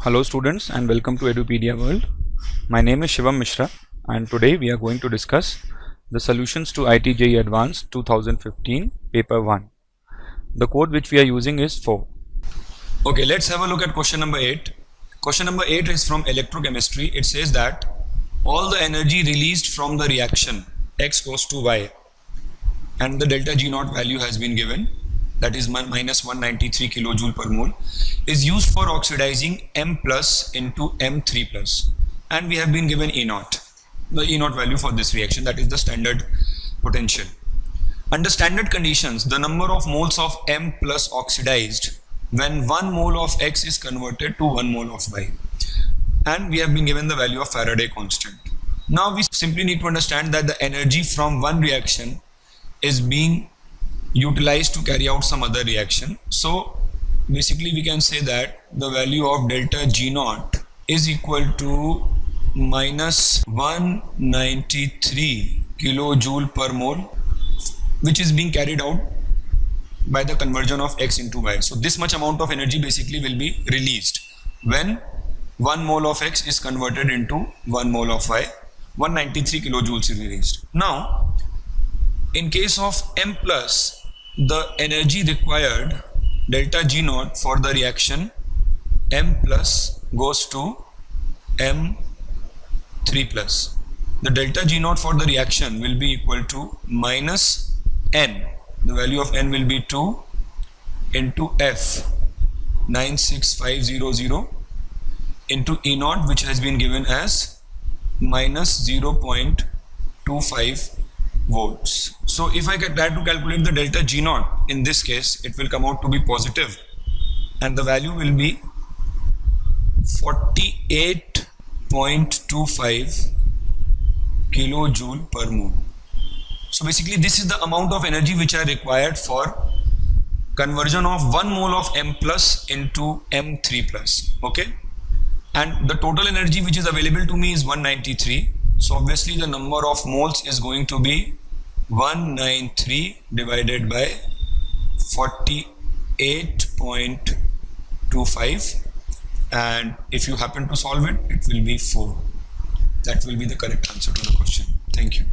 Hello students and welcome to Edupedia World. My name is Shivam Mishra and today we are going to discuss the solutions to IIT JEE Advanced 2015 paper 1. The code which we are using is 4. Okay, let's have a look at question number 8. Question number 8 is from electrochemistry. It says that all the energy released from the reaction X goes to Y and the delta G naught value has been given, that is minus 193 kilojoule per mole, is used for oxidizing M plus into M3 plus, and we have been given E naught, the E naught value for this reaction, that is the standard potential. Under standard conditions, the number of moles of M plus oxidized when 1 mole of X is converted to 1 mole of Y, and we have been given the value of Faraday constant. Now we simply need to understand that the energy from one reaction is being utilized to carry out some other reaction. So basically we can say that the value of delta G naught is equal to minus 193 kilojoule per mole, which is being carried out by the conversion of X into Y. So this much amount of energy basically will be released when 1 mole of X is converted into 1 mole of Y. 193 kilojoules is released. Now in case of M plus, the energy required delta G naught for the reaction M plus goes to M3 plus. The delta G naught for the reaction will be equal to minus N. The value of N will be 2 into F 96500 into E naught, which has been given as minus 0.25 volts. So if I try to calculate the delta G naught, in this case it will come out to be positive and the value will be 48.25 kilojoule per mole. So basically this is the amount of energy which are required for conversion of 1 mole of M plus into M3 plus. Okay, and the total energy which is available to me is 193. So obviously the number of moles is going to be 193 divided by 48.25, and if you happen to solve it, it will be 4. That will be the correct answer to the question. Thank you.